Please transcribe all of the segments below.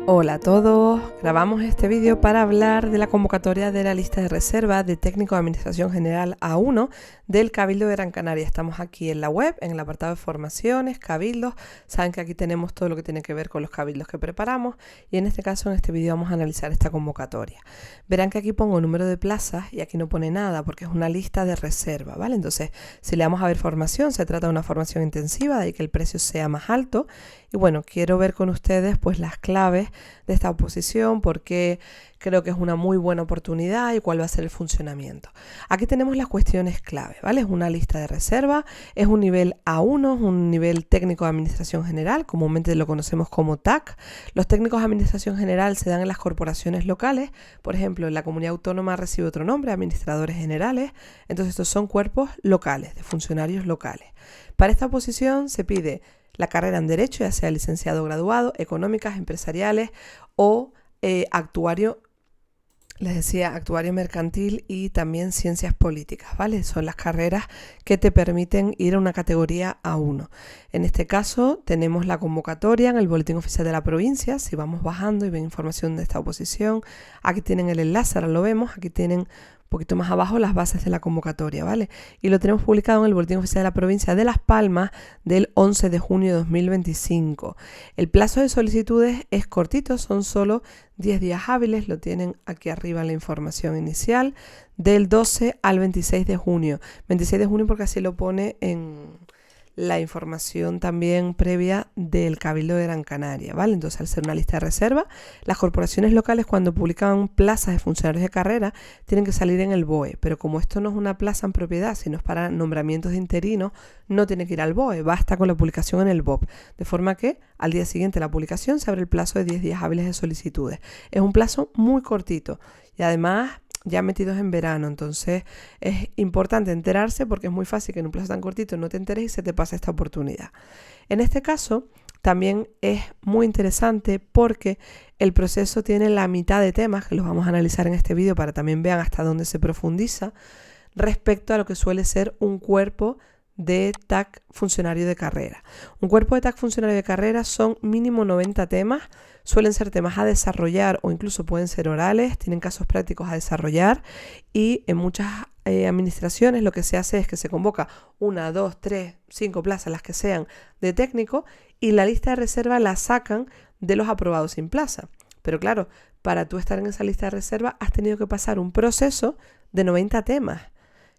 Hola a todos, grabamos este vídeo para hablar de la convocatoria de la lista de reserva de técnico de Administración General A1 del Cabildo de Gran Canaria. Estamos aquí en la web, en el apartado de formaciones, cabildos. Saben que aquí tenemos todo lo que tiene que ver con los cabildos que preparamos y en este caso, en este vídeo vamos a analizar esta convocatoria. Verán que aquí pongo número de plazas y aquí no pone nada porque es una lista de reserva, ¿vale? Entonces, si le damos a ver formación, se trata de una formación intensiva, de ahí que el precio sea más alto. Y bueno, quiero ver con ustedes pues las claves de esta oposición, porque creo que es una muy buena oportunidad y cuál va a ser el funcionamiento. Aquí tenemos las cuestiones clave, ¿vale? Es una lista de reserva, es un nivel A1, es un nivel técnico de administración general, comúnmente lo conocemos como TAC. Los técnicos de administración general se dan en las corporaciones locales, por ejemplo, en la comunidad autónoma recibe otro nombre, administradores generales. Entonces estos son cuerpos locales, de funcionarios locales. Para esta oposición se pide la carrera en Derecho, ya sea licenciado o graduado, económicas, empresariales o actuario, les decía, actuario mercantil y también ciencias políticas, ¿vale? Son las carreras que te permiten ir a una categoría A1. En este caso tenemos la convocatoria en el Boletín Oficial de la Provincia. Si vamos bajando y ven información de esta oposición, aquí tienen el enlace, ahora lo vemos, aquí tienen un poquito más abajo las bases de la convocatoria, ¿vale? Y lo tenemos publicado en el Boletín Oficial de la Provincia de Las Palmas del 11 de junio de 2025. El plazo de solicitudes es cortito, son solo 10 días hábiles, lo tienen aquí arriba en la información inicial, del 12 al 26 de junio. 26 de junio porque así lo pone en la información también previa del Cabildo de Gran Canaria, ¿vale? Entonces, al ser una lista de reserva, las corporaciones locales cuando publican plazas de funcionarios de carrera tienen que salir en el BOE, pero como esto no es una plaza en propiedad, sino es para nombramientos de interinos, no tiene que ir al BOE, basta con la publicación en el BOP, de forma que al día siguiente de la publicación se abre el plazo de 10 días hábiles de solicitudes. Es un plazo muy cortito y además ya metidos en verano, entonces es importante enterarse porque es muy fácil que en un plazo tan cortito no te enteres y se te pase esta oportunidad. En este caso también es muy interesante porque el proceso tiene la mitad de temas que los vamos a analizar en este vídeo para también vean hasta dónde se profundiza respecto a lo que suele ser un cuerpo de TAC funcionario de carrera. Un cuerpo de TAC funcionario de carrera son mínimo 90 temas, suelen ser temas a desarrollar o incluso pueden ser orales, tienen casos prácticos a desarrollar y en muchas administraciones lo que se hace es que se convoca 1, 2, 3, 5 plazas, las que sean, de técnico y la lista de reserva la sacan de los aprobados sin plaza. Pero claro, para tú estar en esa lista de reserva has tenido que pasar un proceso de 90 temas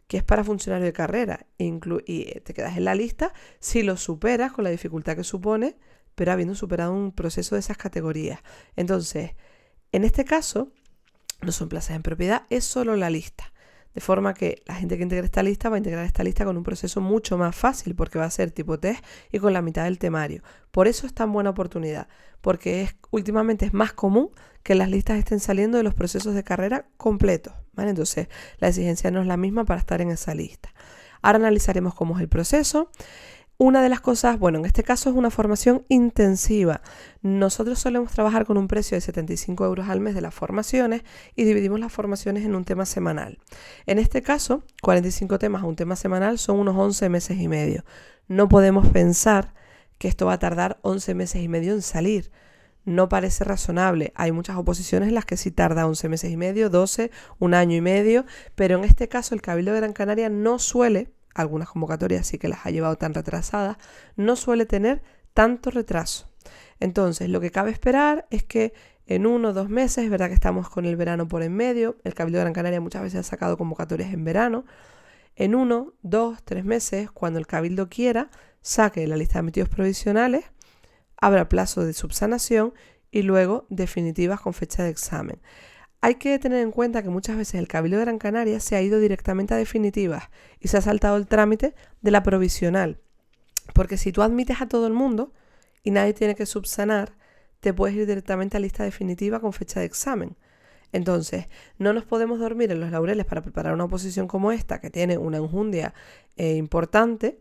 que es para funcionario de carrera, y te quedas en la lista si lo superas con la dificultad que supone, pero habiendo superado un proceso de esas categorías. Entonces, en este caso, no son plazas en propiedad, es solo la lista. De forma que la gente que integre esta lista va a integrar esta lista con un proceso mucho más fácil porque va a ser tipo test y con la mitad del temario. Por eso es tan buena oportunidad, porque últimamente es más común que las listas estén saliendo de los procesos de carrera completos, ¿vale? Entonces la exigencia no es la misma para estar en esa lista. Ahora analizaremos cómo es el proceso. Una de las cosas, bueno, en este caso es una formación intensiva. Nosotros solemos trabajar con un precio de 75 euros al mes de las formaciones y dividimos las formaciones en un tema semanal. En este caso, 45 temas a un tema semanal son unos 11 meses y medio. No podemos pensar que esto va a tardar 11 meses y medio en salir. No parece razonable. Hay muchas oposiciones en las que sí tarda 11 meses y medio, 12, un año y medio, pero en este caso el Cabildo de Gran Canaria no suele, algunas convocatorias sí que las ha llevado tan retrasadas, no suele tener tanto retraso. Entonces, lo que cabe esperar es que en 1 o 2 meses, es verdad que estamos con el verano por en medio, el Cabildo de Gran Canaria muchas veces ha sacado convocatorias en verano, en 1, 2, 3 meses, cuando el Cabildo quiera, saque la lista de admitidos provisionales, habrá plazo de subsanación y luego definitivas con fecha de examen. Hay que tener en cuenta que muchas veces el Cabildo de Gran Canaria se ha ido directamente a definitivas y se ha saltado el trámite de la provisional. Porque si tú admites a todo el mundo y nadie tiene que subsanar, te puedes ir directamente a lista definitiva con fecha de examen. Entonces, no nos podemos dormir en los laureles para preparar una oposición como esta, que tiene una enjundia importante,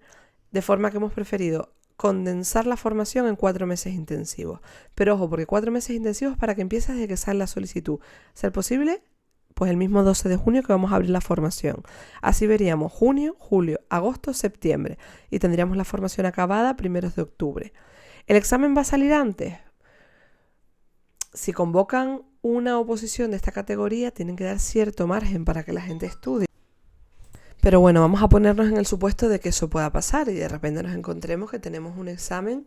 de forma que hemos preferido condensar la formación en 4 meses intensivos. Pero ojo, porque 4 meses intensivos para que empieces desde que sale la solicitud. Ser posible, pues el mismo 12 de junio que vamos a abrir la formación. Así veríamos junio, julio, agosto, septiembre y tendríamos la formación acabada primeros de octubre. ¿El examen va a salir antes? si convocan una oposición de esta categoría, tienen que dar cierto margen para que la gente estudie. Pero bueno, vamos a ponernos en el supuesto de que eso pueda pasar y de repente nos encontremos que tenemos un examen.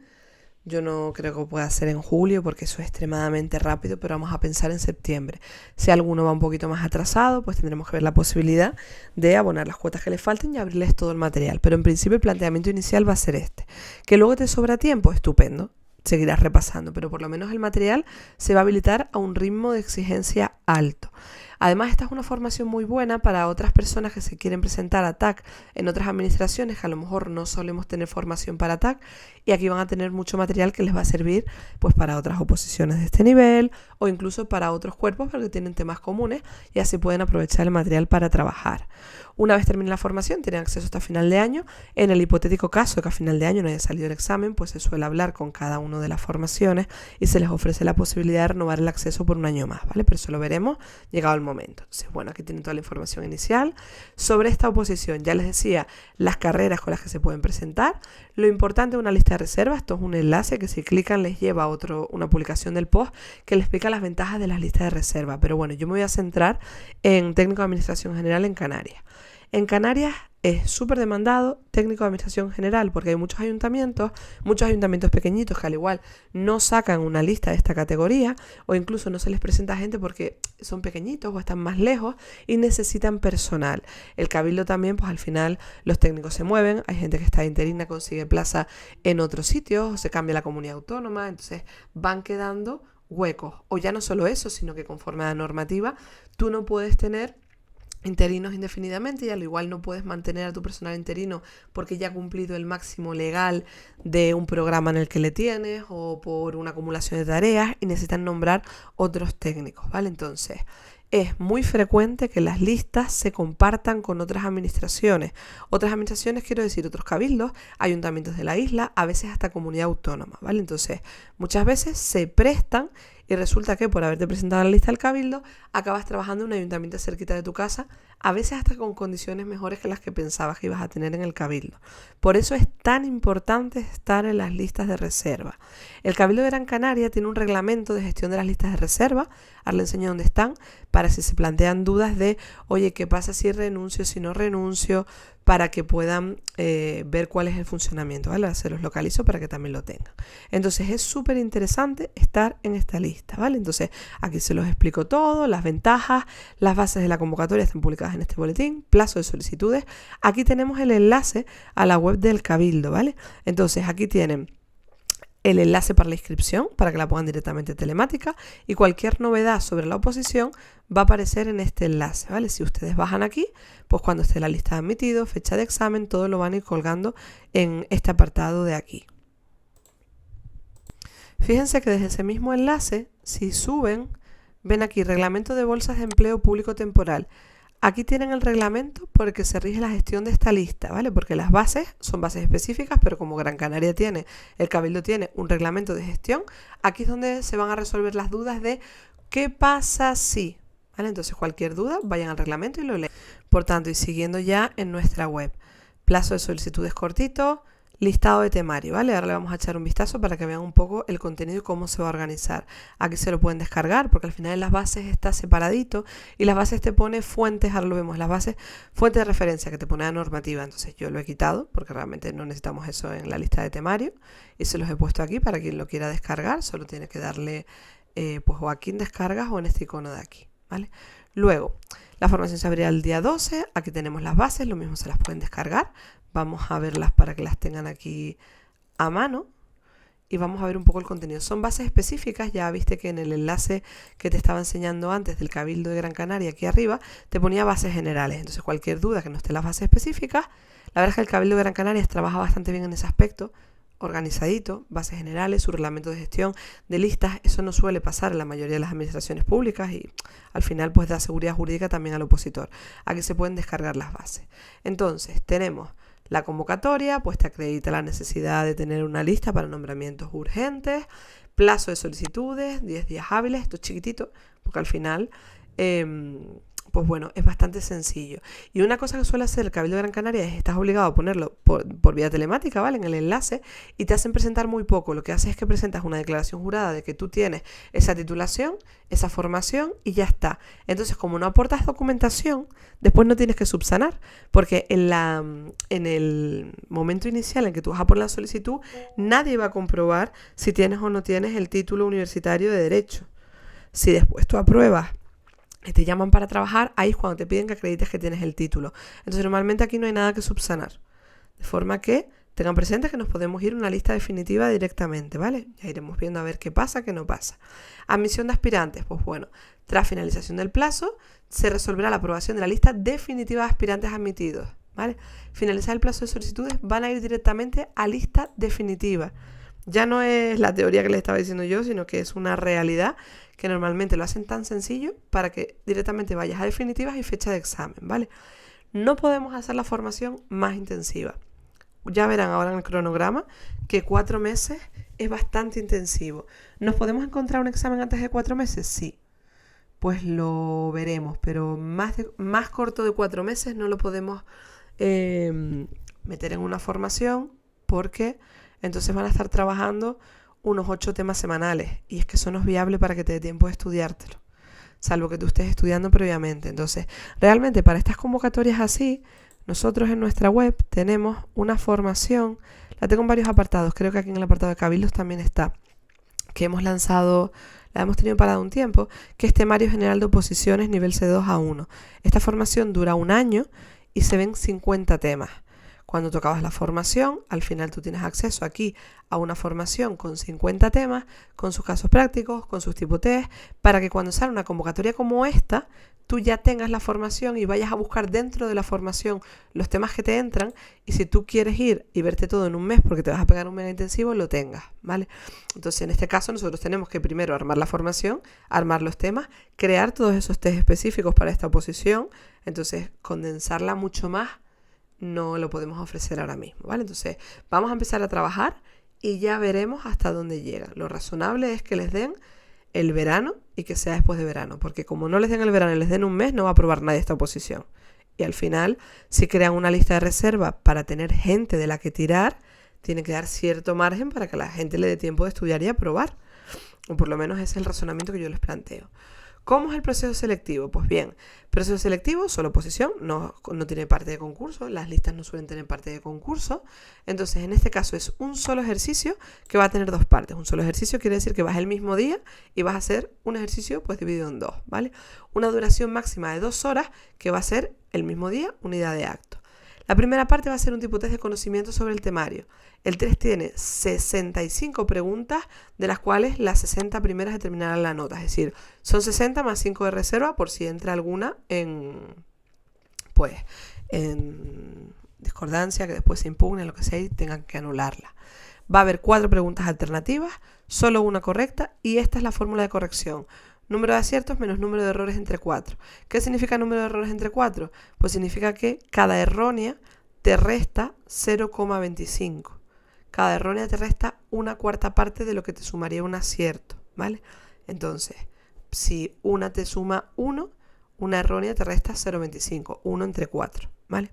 Yo no creo que pueda ser en julio porque eso es extremadamente rápido, pero vamos a pensar en septiembre. Si alguno va un poquito más atrasado, pues tendremos que ver la posibilidad de abonar las cuotas que les falten y abrirles todo el material. Pero en principio el planteamiento inicial va a ser este. Que luego te sobra tiempo, estupendo. Seguirás repasando, pero por lo menos el material se va a habilitar a un ritmo de exigencia alto. Además, esta es una formación muy buena para otras personas que se quieren presentar a TAC en otras administraciones que a lo mejor no solemos tener formación para TAC y aquí van a tener mucho material que les va a servir pues para otras oposiciones de este nivel o incluso para otros cuerpos porque tienen temas comunes y así pueden aprovechar el material para trabajar. Una vez termine la formación, tienen acceso hasta final de año. En el hipotético caso de que a final de año no haya salido el examen, pues se suele hablar con cada una de las formaciones y se les ofrece la posibilidad de renovar el acceso por un año más, ¿vale? Pero eso lo veremos llegado el momento. Entonces, bueno, aquí tienen toda la información inicial. Sobre esta oposición, ya les decía las carreras con las que se pueden presentar. Lo importante es una lista de reservas. Esto es un enlace que si clican les lleva a una publicación del post que les explica las ventajas de las listas de reserva. Pero bueno, yo me voy a centrar en técnico de administración general en Canarias. En Canarias es súper demandado técnico de administración general porque hay muchos ayuntamientos pequeñitos que al igual no sacan una lista de esta categoría o incluso no se les presenta gente porque son pequeñitos o están más lejos y necesitan personal. El cabildo también, pues al final los técnicos se mueven, hay gente que está interina, consigue plaza en otros sitios, o se cambia la comunidad autónoma, entonces van quedando huecos. O ya no solo eso, sino que conforme a la normativa tú no puedes tener interinos indefinidamente y al igual no puedes mantener a tu personal interino porque ya ha cumplido el máximo legal de un programa en el que le tienes o por una acumulación de tareas y necesitan nombrar otros técnicos, ¿vale? Entonces, es muy frecuente que las listas se compartan con otras administraciones. Otras administraciones, quiero decir, otros cabildos, ayuntamientos de la isla, a veces hasta comunidad autónoma, ¿vale? Entonces, muchas veces se prestan y resulta que por haberte presentado en la lista del cabildo, acabas trabajando en un ayuntamiento cerquita de tu casa, a veces hasta con condiciones mejores que las que pensabas que ibas a tener en el cabildo. Por eso es tan importante estar en las listas de reserva. El Cabildo de Gran Canaria tiene un reglamento de gestión de las listas de reserva, ahora les enseño dónde están, para si se plantean dudas de, oye, ¿qué pasa si renuncio, si no renuncio? Para que puedan ver cuál es el funcionamiento, ¿vale? Se los localizo para que también lo tengan. Entonces es súper interesante estar en esta lista, ¿vale? Entonces aquí se los explico todo, las ventajas, las bases de la convocatoria están publicadas en este boletín, plazo de solicitudes. Aquí tenemos el enlace a la web del Cabildo, ¿vale? Entonces aquí tienen el enlace para la inscripción, para que la pongan directamente telemática y cualquier novedad sobre la oposición va a aparecer en este enlace, ¿vale? Si ustedes bajan aquí, pues cuando esté la lista de admitidos, fecha de examen, todo lo van a ir colgando en este apartado de aquí. Fíjense que desde ese mismo enlace, si suben, ven aquí, reglamento de bolsas de empleo público temporal. Aquí tienen el reglamento por el que se rige la gestión de esta lista, ¿vale? Porque las bases son bases específicas, pero como Gran Canaria tiene, el Cabildo tiene un reglamento de gestión, aquí es donde se van a resolver las dudas de ¿qué pasa si? ¿Vale? Entonces cualquier duda, vayan al reglamento y lo leen. Por tanto, y siguiendo ya en nuestra web, plazo de solicitudes cortito, listado de temario, ¿vale? Ahora le vamos a echar un vistazo para que vean un poco el contenido y cómo se va a organizar. Aquí se lo pueden descargar porque al final en las bases está separadito y las bases te pone fuentes, ahora lo vemos, las bases, fuentes de referencia que te pone la normativa. Entonces yo lo he quitado porque realmente no necesitamos eso en la lista de temario y se los he puesto aquí para quien lo quiera descargar, solo tiene que darle pues o aquí en descargas o en este icono de aquí, ¿vale? Luego, la formación se abrirá el día 12, aquí tenemos las bases, lo mismo se las pueden descargar. Vamos a verlas para que las tengan aquí a mano y vamos a ver un poco el contenido. Son bases específicas, ya viste que en el enlace que te estaba enseñando antes del Cabildo de Gran Canaria, aquí arriba, te ponía bases generales. Entonces cualquier duda que no esté en las bases específicas, la verdad es que el Cabildo de Gran Canaria trabaja bastante bien en ese aspecto, organizadito, bases generales, su reglamento de gestión de listas, eso no suele pasar en la mayoría de las administraciones públicas y al final pues da seguridad jurídica también al opositor. Aquí se pueden descargar las bases. Entonces tenemos la convocatoria, pues te acredita la necesidad de tener una lista para nombramientos urgentes, plazo de solicitudes, 10 días hábiles, esto es chiquitito, porque al final pues bueno, es bastante sencillo. Y una cosa que suele hacer el Cabildo de Gran Canaria es estás obligado a ponerlo por vía telemática, ¿vale? En el enlace, y te hacen presentar muy poco. Lo que hace es que presentas una declaración jurada de que tú tienes esa titulación, esa formación y ya está. Entonces, como no aportas documentación, después no tienes que subsanar, porque en el momento inicial en que tú vas a poner la solicitud, nadie va a comprobar si tienes o no tienes el título universitario de Derecho. Si después tú apruebas y te llaman para trabajar, ahí es cuando te piden que acredites que tienes el título. Entonces normalmente aquí no hay nada que subsanar. De forma que tengan presente que nos podemos ir a una lista definitiva directamente, ¿vale? Ya iremos viendo a ver qué pasa, qué no pasa. Admisión de aspirantes, pues bueno, tras finalización del plazo, se resolverá la aprobación de la lista definitiva de aspirantes admitidos, ¿vale? Finalizar el plazo de solicitudes, van a ir directamente a lista definitiva. Ya no es la teoría que les estaba diciendo yo, sino que es una realidad que normalmente lo hacen tan sencillo para que directamente vayas a definitivas y fecha de examen, ¿vale? No podemos hacer la formación más intensiva. Ya verán ahora en el cronograma que 4 meses es bastante intensivo. ¿Nos podemos encontrar un examen antes de 4 meses? Sí. Pues lo veremos, pero más corto de 4 meses no lo podemos meter en una formación porque entonces van a estar trabajando unos 8 temas semanales y es que eso no es viable para que te dé tiempo de estudiártelo, salvo que tú estés estudiando previamente. Entonces, realmente para estas convocatorias así, nosotros en nuestra web tenemos una formación, la tengo en varios apartados, creo que aquí en el apartado de Cabildos también está, que hemos lanzado, la hemos tenido parada un tiempo, que es Temario General de Oposiciones nivel C2 a 1. Esta formación dura 1 año y se ven 50 temas. Cuando tú acabas la formación, al final tú tienes acceso aquí a una formación con 50 temas, con sus casos prácticos, con sus tipo test, para que cuando sale una convocatoria como esta, tú ya tengas la formación y vayas a buscar dentro de la formación los temas que te entran y si tú quieres ir y verte todo en un mes porque te vas a pegar un mega intensivo, lo tengas, ¿vale? Entonces, en este caso, nosotros tenemos que primero armar la formación, armar los temas, crear todos esos test específicos para esta oposición, entonces condensarla mucho más no lo podemos ofrecer ahora mismo, ¿vale? Entonces vamos a empezar a trabajar y ya veremos hasta dónde llega. Lo razonable es que les den el verano y que sea después de verano, porque como no les den el verano y les den un mes, no va a aprobar nadie esta oposición. Y al final, si crean una lista de reserva para tener gente de la que tirar, tiene que dar cierto margen para que la gente le dé tiempo de estudiar y aprobar. O por lo menos ese es el razonamiento que yo les planteo. ¿Cómo es el proceso selectivo? Pues bien, proceso selectivo, solo oposición, no tiene parte de concurso, las listas no suelen tener parte de concurso, entonces en este caso es un solo ejercicio que va a tener 2 partes. Un solo ejercicio quiere decir que vas el mismo día y vas a hacer un ejercicio pues dividido en 2, ¿vale? Una duración máxima de 2 horas que va a ser el mismo día, unidad de acto. La primera parte va a ser un tipo test de conocimiento sobre el temario. El test tiene 65 preguntas, de las cuales las 60 primeras determinarán la nota. Es decir, son 60 más 5 de reserva por si entra alguna en discordancia, que después se impugne, lo que sea, y tengan que anularla. Va a haber 4 preguntas alternativas, solo una correcta, y esta es la fórmula de corrección. Número de aciertos menos número de errores entre 4. ¿Qué significa número de errores entre 4? Pues significa que cada errónea te resta 0,25. Cada errónea te resta 1/4 parte de lo que te sumaría un acierto, ¿vale? Entonces, si una te suma 1, una errónea te resta 0,25, 1 entre 4, ¿vale?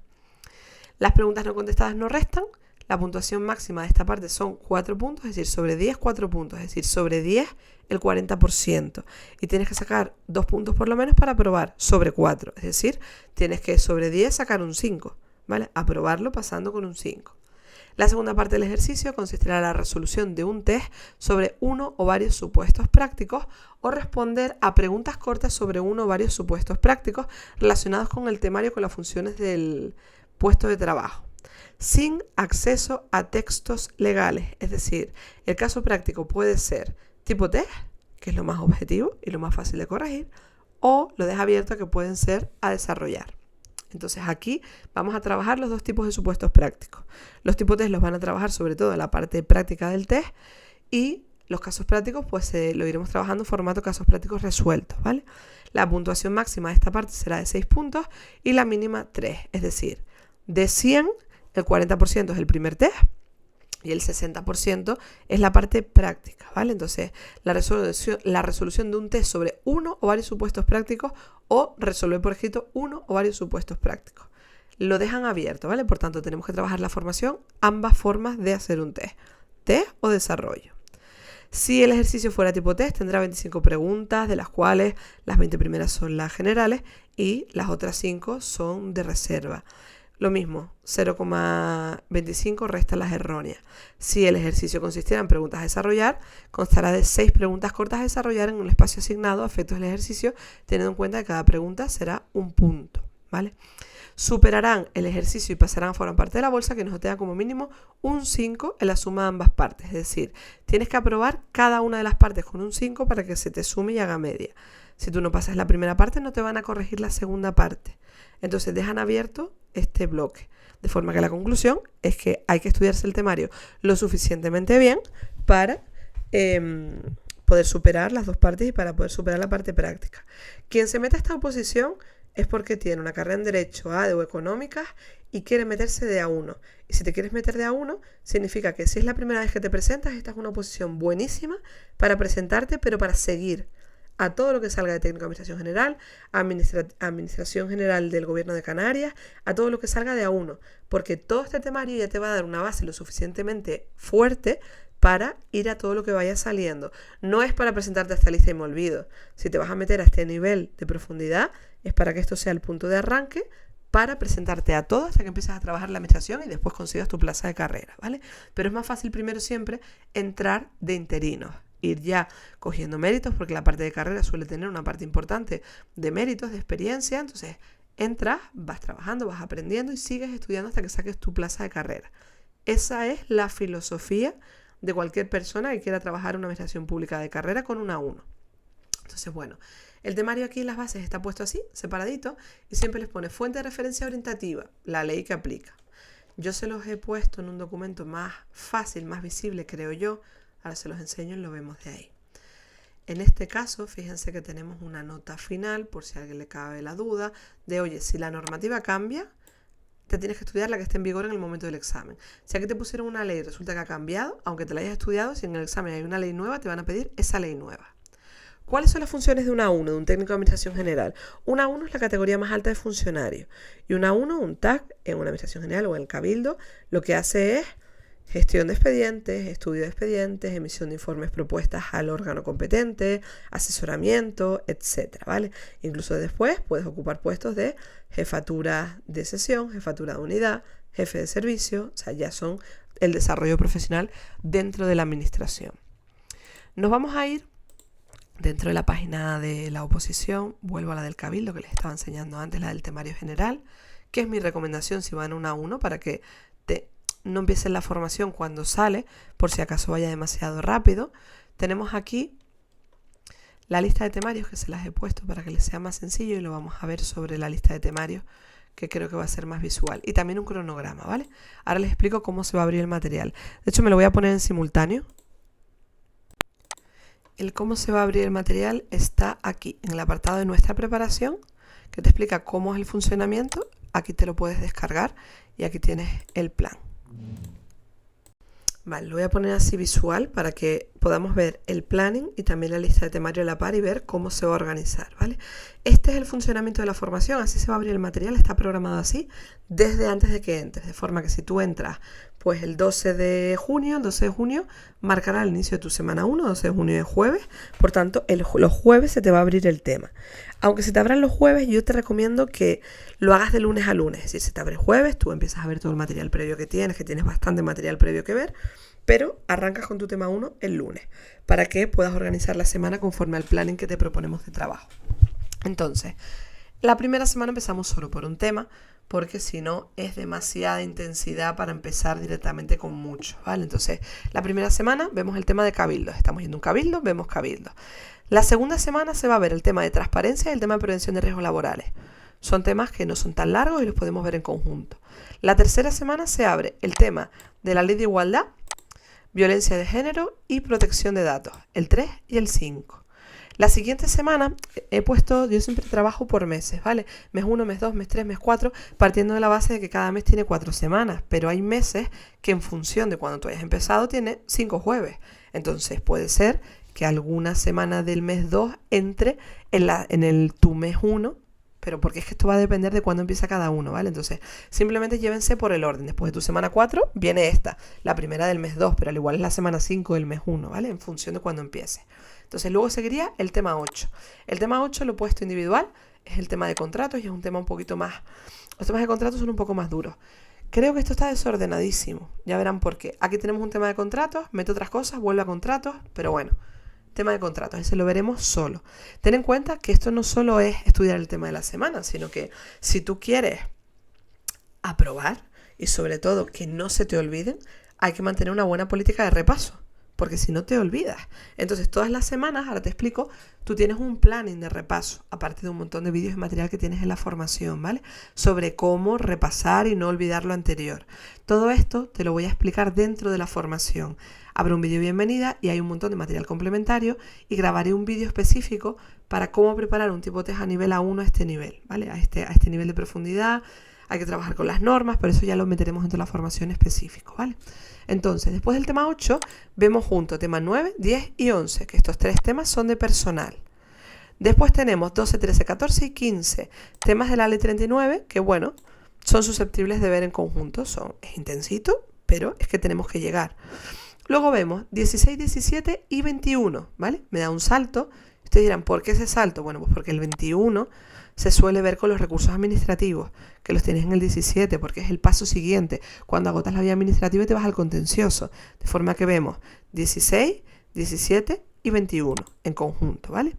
Las preguntas no contestadas no restan. La puntuación máxima de esta parte son 4 puntos, es decir, sobre 10, 4 puntos, es decir, sobre 10, el 40%. Y tienes que sacar 2 puntos por lo menos para aprobar sobre 4, es decir, tienes que sobre 10 sacar un 5, ¿vale? Aprobarlo pasando con un 5. La segunda parte del ejercicio consistirá en la resolución de un test sobre uno o varios supuestos prácticos o responder a preguntas cortas sobre uno o varios supuestos prácticos relacionados con el temario con las funciones del puesto de trabajo, sin acceso a textos legales. Es decir, el caso práctico puede ser tipo test, que es lo más objetivo y lo más fácil de corregir, o lo deja abierto que pueden ser a desarrollar. Entonces aquí vamos a trabajar los 2 tipos de supuestos prácticos. Los tipos test los van a trabajar sobre todo en la parte práctica del test y los casos prácticos pues lo iremos trabajando en formato casos prácticos resueltos, ¿vale? La puntuación máxima de esta parte será de 6 puntos y la mínima 3, es decir, de 100 el 40% es el primer test y el 60% es la parte práctica, ¿vale? Entonces, la resolución de un test sobre uno o varios supuestos prácticos o resolver por escrito uno o varios supuestos prácticos. Lo dejan abierto, ¿vale? Por tanto, tenemos que trabajar la formación, ambas formas de hacer un test o desarrollo. Si el ejercicio fuera tipo test, tendrá 25 preguntas, de las cuales las 20 primeras son las generales y las otras 5 son de reserva. Lo mismo, 0,25 resta las erróneas. Si el ejercicio consistiera en preguntas a desarrollar, constará de 6 preguntas cortas a desarrollar en un espacio asignado a efectos del ejercicio, teniendo en cuenta que cada pregunta será un punto, ¿vale? Superarán el ejercicio y pasarán a formar parte de la bolsa, que nos da como mínimo un 5 en la suma de ambas partes. Es decir, tienes que aprobar cada una de las partes con un 5 para que se te sume y haga media. Si tú no pasas la primera parte, no te van a corregir la segunda parte. Entonces dejan abierto este bloque. De forma que la conclusión es que hay que estudiarse el temario lo suficientemente bien para poder superar las dos partes y para poder superar la parte práctica. Quien se mete a esta oposición es porque tiene una carrera en Derecho, ADE o Económicas y quiere meterse de A1. Y si te quieres meter de A1, significa que si es la primera vez que te presentas, esta es una oposición buenísima para presentarte, pero para seguir a todo lo que salga de Técnico de Administración General, Administración General del Gobierno de Canarias, a todo lo que salga de A1. Porque todo este temario ya te va a dar una base lo suficientemente fuerte para ir a todo lo que vaya saliendo. No es para presentarte a esta lista y me olvido. Si te vas a meter a este nivel de profundidad, es para que esto sea el punto de arranque para presentarte a todo hasta que empieces a trabajar en la administración y después consigas tu plaza de carrera, ¿vale? Pero es más fácil primero siempre entrar de interinos, ir ya cogiendo méritos, porque la parte de carrera suele tener una parte importante de méritos, de experiencia. Entonces entras, vas trabajando, vas aprendiendo y sigues estudiando hasta que saques tu plaza de carrera. Esa es la filosofía de cualquier persona que quiera trabajar en una administración pública de carrera con una 1. Entonces, bueno, el temario aquí en las bases está puesto así, separadito, y siempre les pone fuente de referencia orientativa, la ley que aplica. Yo se los he puesto en un documento más fácil, más visible, creo yo. Ahora se los enseño y lo vemos de ahí. En este caso, fíjense que tenemos una nota final, por si a alguien le cabe la duda, de, oye, si la normativa cambia, te tienes que estudiar la que esté en vigor en el momento del examen. Si aquí te pusieron una ley y resulta que ha cambiado, aunque te la hayas estudiado, si en el examen hay una ley nueva, te van a pedir esa ley nueva. ¿Cuáles son las funciones de una A1, de un técnico de administración general? Una A1 es la categoría más alta de funcionario. Y una A1, un TAC, en una administración general o en el cabildo, lo que hace es gestión de expedientes, estudio de expedientes, emisión de informes propuestas al órgano competente, asesoramiento, etc., ¿vale? Incluso después puedes ocupar puestos de jefatura de sesión, jefatura de unidad, jefe de servicio, o sea, ya son el desarrollo profesional dentro de la administración. Nos vamos a ir dentro de la página de la oposición, vuelvo a la del cabildo que les estaba enseñando antes, la del temario general, que es mi recomendación si van una A1 para que no empiecen la formación cuando sale, por si acaso vaya demasiado rápido. Tenemos aquí la lista de temarios que se las he puesto para que les sea más sencillo y lo vamos a ver sobre la lista de temarios, que creo que va a ser más visual. Y también un cronograma, ¿vale? Ahora les explico cómo se va a abrir el material. De hecho, me lo voy a poner en simultáneo. El cómo se va a abrir el material está aquí, en el apartado de nuestra preparación, que te explica cómo es el funcionamiento. Aquí te lo puedes descargar y aquí tienes el plan. Vale, lo voy a poner así visual para que podamos ver el planning y también la lista de temario a la par y ver cómo se va a organizar, ¿vale? Este es el funcionamiento de la formación, así se va a abrir el material, está programado así desde antes de que entres, de forma que si tú entras pues el 12 de junio marcará el inicio de tu semana 1, 12 de junio es jueves, por tanto los jueves se te va a abrir el tema. Aunque se te abran los jueves, yo te recomiendo que lo hagas de lunes a lunes, es decir, se te abre jueves, tú empiezas a ver todo el material previo que tienes bastante material previo que ver, pero arrancas con tu tema 1 el lunes, para que puedas organizar la semana conforme al planning que te proponemos de trabajo. Entonces, la primera semana empezamos solo por un tema, porque si no es demasiada intensidad para empezar directamente con mucho, ¿vale? Entonces, la primera semana vemos el tema de cabildo. Estamos yendo a un cabildo, vemos cabildo. La segunda semana se va a ver el tema de transparencia y el tema de prevención de riesgos laborales. Son temas que no son tan largos y los podemos ver en conjunto. La tercera semana se abre el tema de la ley de igualdad, violencia de género y protección de datos, el 3 y el 5. La siguiente semana he puesto, yo siempre trabajo por meses, ¿vale? Mes 1, mes 2, mes 3, mes 4, partiendo de la base de que cada mes tiene 4 semanas, pero hay meses que en función de cuando tú hayas empezado tiene 5 jueves. Entonces puede ser que alguna semana del mes 2 entre en tu mes 1, pero porque es que esto va a depender de cuándo empieza cada uno, ¿vale? Entonces, simplemente llévense por el orden. Después de tu semana 4 viene esta, la primera del mes 2, pero al igual es la semana 5 del mes 1, ¿vale? En función de cuándo empiece. Entonces, luego seguiría el tema 8. El tema 8 lo he puesto individual, es el tema de contratos y es un tema un poquito más... Los temas de contratos son un poco más duros. Creo que esto está desordenadísimo, ya verán por qué. Aquí tenemos un tema de contratos, meto otras cosas, vuelvo a contratos, pero bueno... Tema de contratos, ese lo veremos solo. Ten en cuenta que esto no solo es estudiar el tema de la semana, sino que si tú quieres aprobar y sobre todo que no se te olviden, hay que mantener una buena política de repaso, porque si no te olvidas. Entonces todas las semanas, ahora te explico, tú tienes un planning de repaso, aparte de un montón de vídeos y material que tienes en la formación, ¿vale? Sobre cómo repasar y no olvidar lo anterior. Todo esto te lo voy a explicar dentro de la formación. Habrá un vídeo de bienvenida y hay un montón de material complementario y grabaré un vídeo específico para cómo preparar un tipo test a nivel A1 a este nivel, ¿vale? A este nivel de profundidad. Hay que trabajar con las normas, pero eso ya lo meteremos dentro de la formación específico, ¿vale? Entonces, después del tema 8, vemos junto tema 9, 10 y 11, que estos 3 temas son de personal. Después tenemos 12, 13, 14 y 15, temas de la ley 39, que bueno, son susceptibles de ver en conjunto. Es intensito, pero es que tenemos que llegar. Luego vemos 16, 17 y 21, ¿vale? Me da un salto. Ustedes dirán, ¿por qué ese salto? Bueno, pues porque el 21 se suele ver con los recursos administrativos, que los tienes en el 17, porque es el paso siguiente. Cuando agotas la vía administrativa y te vas al contencioso. De forma que vemos 16, 17 y 21 en conjunto, ¿vale?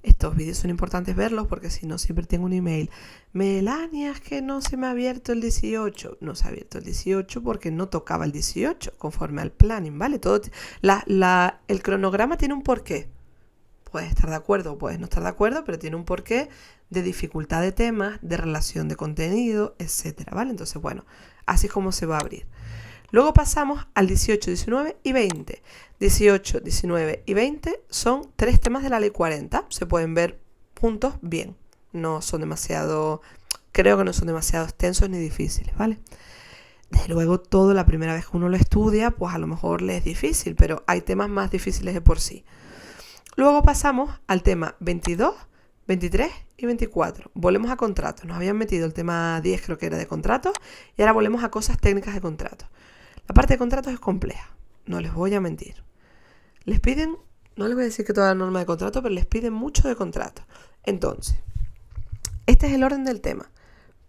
Estos vídeos son importantes verlos porque si no siempre tengo un email. Melania, es que no se me ha abierto el 18. No se ha abierto el 18 porque no tocaba el 18 conforme al planning, ¿vale? El cronograma tiene un porqué. Puedes estar de acuerdo o puedes no estar de acuerdo, pero tiene un porqué de dificultad de temas, de relación de contenido, etcétera, ¿vale? Entonces, bueno, así es como se va a abrir. Luego pasamos al 18, 19 y 20. 18, 19 y 20 son 3 temas de la ley 40. Se pueden ver juntos bien. No son demasiado, creo que no son demasiado extensos ni difíciles, ¿vale? Desde luego, todo la primera vez que uno lo estudia, pues a lo mejor le es difícil, pero hay temas más difíciles de por sí. Luego pasamos al tema 22, 23 y 24. Volvemos a contratos. Nos habían metido el tema 10, creo que era de contratos, y ahora volvemos a cosas técnicas de contratos. La parte de contratos es compleja, no les voy a mentir. Les piden, no les voy a decir que toda la norma de contrato, pero les piden mucho de contrato. Entonces, este es el orden del tema.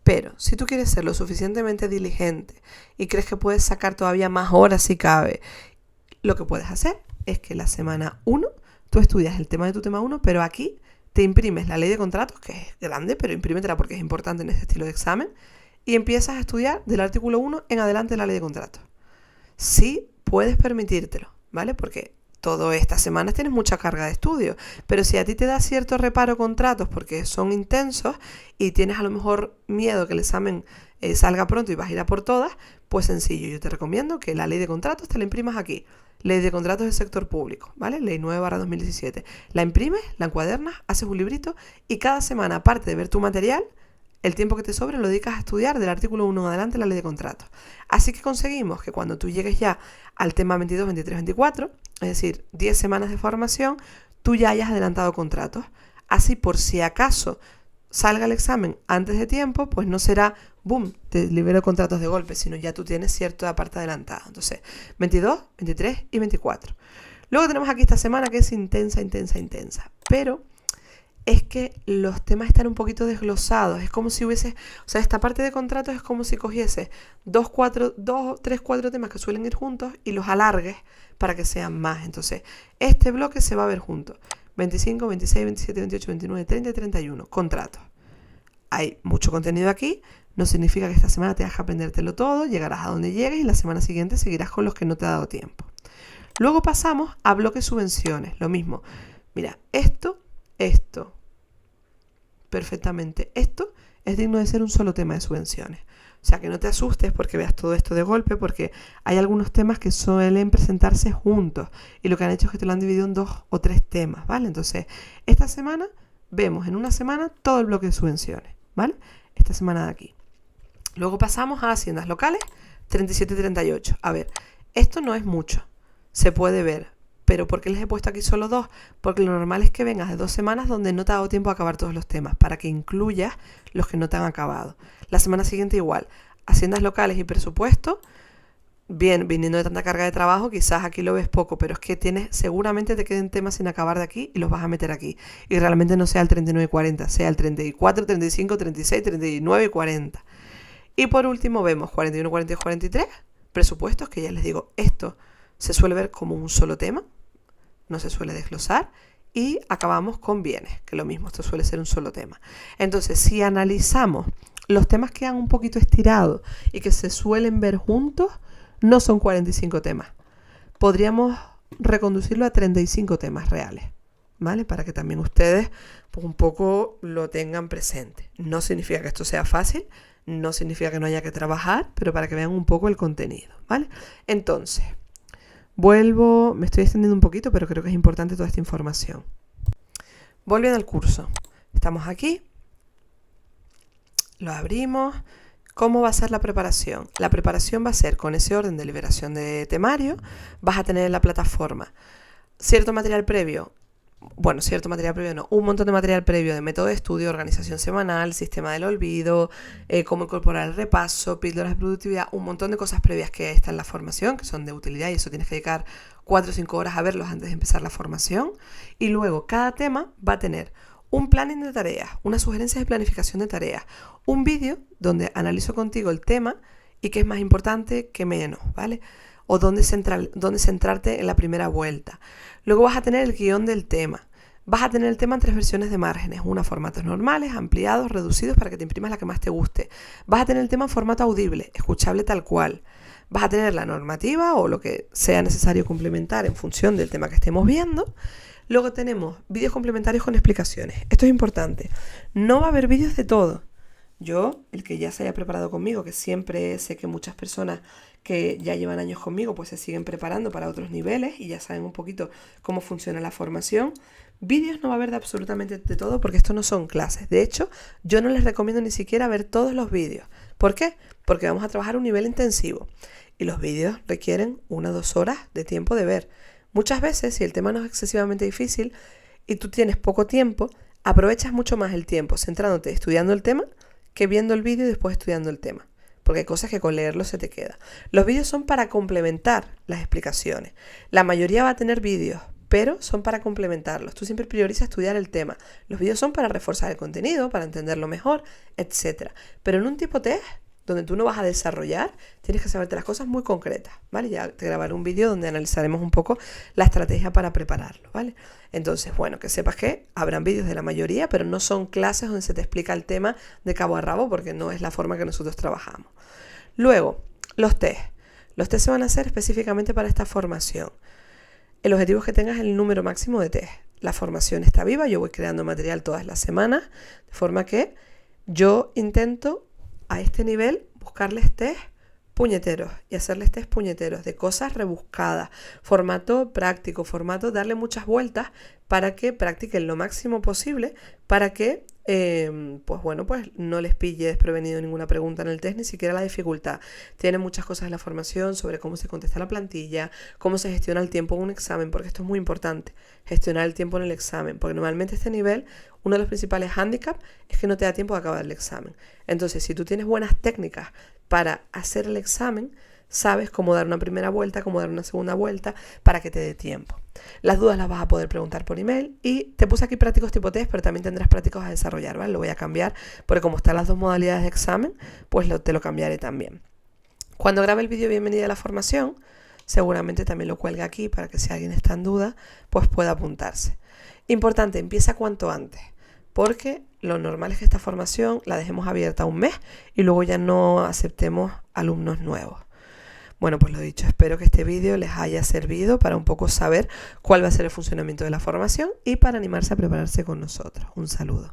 Pero si tú quieres ser lo suficientemente diligente y crees que puedes sacar todavía más horas si cabe, lo que puedes hacer es que la semana 1 tú estudias el tema de tu tema 1, pero aquí te imprimes la ley de contratos, que es grande, pero imprímetela porque es importante en este estilo de examen, y empiezas a estudiar del artículo 1 en adelante la ley de contratos. Sí puedes permitírtelo, ¿vale? Porque todas estas semanas tienes mucha carga de estudio, pero si a ti te da cierto reparo contratos porque son intensos y tienes a lo mejor miedo que el examen salga pronto y vas a ir a por todas, pues sencillo, yo te recomiendo que la ley de contratos te la imprimas aquí. Ley de contratos del sector público, ¿vale? Ley 9/2017. La imprimes, la encuadernas, haces un librito y cada semana, aparte de ver tu material, el tiempo que te sobre lo dedicas a estudiar del artículo 1 en adelante la ley de contratos. Así que conseguimos que cuando tú llegues ya al tema 22, 23, 24, es decir, 10 semanas de formación, tú ya hayas adelantado contratos. Así, por si acaso salga el examen antes de tiempo, pues no será, boom, te libero contratos de golpe, sino ya tú tienes cierta parte adelantada. Entonces, 22, 23 y 24. Luego tenemos aquí esta semana que es intensa, intensa, intensa. Pero es que los temas están un poquito desglosados. Es como si hubiese, o sea, esta parte de contratos es como si cogiese 3, 4 temas que suelen ir juntos y los alargues para que sean más. Entonces, este bloque se va a ver junto. 25, 26, 27, 28, 29, 30 y 31. Contratos. Hay mucho contenido aquí. No significa que esta semana tengas que aprendértelo todo. Llegarás a donde llegues y la semana siguiente seguirás con los que no te ha dado tiempo. Luego pasamos a bloques subvenciones. Lo mismo. Mira, esto, perfectamente. Esto es digno de ser un solo tema de subvenciones. O sea, que no te asustes porque veas todo esto de golpe, porque hay algunos temas que suelen presentarse juntos y lo que han hecho es que te lo han dividido en 2 o 3 temas, ¿vale? Entonces, esta semana vemos en una semana todo el bloque de subvenciones, ¿vale? Esta semana de aquí. Luego pasamos a haciendas locales, 37 y 38. A ver, esto no es mucho, se puede ver. Pero ¿por qué les he puesto aquí solo 2? Porque lo normal es que vengas de 2 semanas donde no te ha dado tiempo a acabar todos los temas, para que incluyas los que no te han acabado. La semana siguiente igual, haciendas locales y presupuesto, bien, viniendo de tanta carga de trabajo, quizás aquí lo ves poco, pero es que seguramente te queden temas sin acabar de aquí y los vas a meter aquí. Y realmente no sea el 39 y 40, sea el 34, 35, 36, 39 y 40. Y por último vemos 41, 42, 43, presupuestos, que ya les digo, esto se suele ver como un solo tema, no se suele desglosar, y acabamos con bienes, que lo mismo, esto suele ser un solo tema. Entonces, si analizamos los temas que han un poquito estirado y que se suelen ver juntos, no son 45 temas. Podríamos reconducirlo a 35 temas reales, ¿vale? Para que también ustedes pues, un poco lo tengan presente. No significa que esto sea fácil, no significa que no haya que trabajar, pero para que vean un poco el contenido, ¿vale? Entonces, vuelvo, me estoy extendiendo un poquito, pero creo que es importante toda esta información. Volviendo al curso, estamos aquí, lo abrimos. ¿Cómo va a ser la preparación? La preparación va a ser con ese orden de liberación de temario. Vas a tener en la plataforma cierto material previo. Bueno, cierto material previo no, un montón de material previo de método de estudio, organización semanal, sistema del olvido, cómo incorporar el repaso, píldoras de productividad, un montón de cosas previas que están en la formación, que son de utilidad y eso tienes que dedicar 4 o 5 horas a verlos antes de empezar la formación. Y luego cada tema va a tener un planning de tareas, unas sugerencias de planificación de tareas, un vídeo donde analizo contigo el tema y qué es más importante, qué menos, ¿vale? O dónde centrarte en la primera vuelta. Luego vas a tener el guión del tema. Vas a tener el tema en 3 versiones de márgenes, una formatos normales, ampliados, reducidos para que te imprimas la que más te guste. Vas a tener el tema en formato audible, escuchable tal cual. Vas a tener la normativa o lo que sea necesario complementar en función del tema que estemos viendo. Luego tenemos vídeos complementarios con explicaciones. Esto es importante. No va a haber vídeos de todo. Yo, el que ya se haya preparado conmigo, que siempre sé que muchas personas que ya llevan años conmigo, pues se siguen preparando para otros niveles y ya saben un poquito cómo funciona la formación. Vídeos no va a haber de absolutamente de todo porque esto no son clases. De hecho, yo no les recomiendo ni siquiera ver todos los vídeos. ¿Por qué? Porque vamos a trabajar un nivel intensivo y los vídeos requieren 1 o 2 horas de tiempo de ver. Muchas veces, si el tema no es excesivamente difícil y tú tienes poco tiempo, aprovechas mucho más el tiempo centrándote estudiando el tema que viendo el vídeo y después estudiando el tema. Porque hay cosas que con leerlo se te queda. Los vídeos son para complementar las explicaciones. La mayoría va a tener vídeos, pero son para complementarlos. Tú siempre priorizas estudiar el tema. Los vídeos son para reforzar el contenido, para entenderlo mejor, etc. Pero en un tipo test, donde tú no vas a desarrollar, tienes que saberte las cosas muy concretas, ¿vale? Ya te grabaré un vídeo donde analizaremos un poco la estrategia para prepararlo, ¿vale? Entonces, bueno, que sepas que habrán vídeos de la mayoría, pero no son clases donde se te explica el tema de cabo a rabo, porque no es la forma que nosotros trabajamos. Luego, los test. Los test se van a hacer específicamente para esta formación. El objetivo es que tengas el número máximo de test. La formación está viva, yo voy creando material todas las semanas, de forma que yo intento a este nivel buscarles test puñeteros y hacerles test puñeteros de cosas rebuscadas, formato práctico, formato darle muchas vueltas para que practiquen lo máximo posible, para que pues no les pille desprevenido ninguna pregunta en el test, ni siquiera la dificultad. Tienen muchas cosas en la formación sobre cómo se contesta la plantilla, cómo se gestiona el tiempo en un examen, porque esto es muy importante, gestionar el tiempo en el examen, porque normalmente este nivel, uno de los principales hándicaps es que no te da tiempo de acabar el examen. Entonces, si tú tienes buenas técnicas para hacer el examen, sabes cómo dar una primera vuelta, cómo dar una segunda vuelta para que te dé tiempo. Las dudas las vas a poder preguntar por email y te puse aquí prácticos tipo test, pero también tendrás prácticos a desarrollar, ¿vale? Lo voy a cambiar porque como están las 2 modalidades de examen, pues te lo cambiaré también. Cuando grabe el vídeo bienvenida a la formación, seguramente también lo cuelgue aquí para que si alguien está en duda, pues pueda apuntarse. Importante, empieza cuanto antes, porque lo normal es que esta formación la dejemos abierta 1 mes y luego ya no aceptemos alumnos nuevos. Bueno, pues lo dicho, espero que este vídeo les haya servido para un poco saber cuál va a ser el funcionamiento de la formación y para animarse a prepararse con nosotros. Un saludo.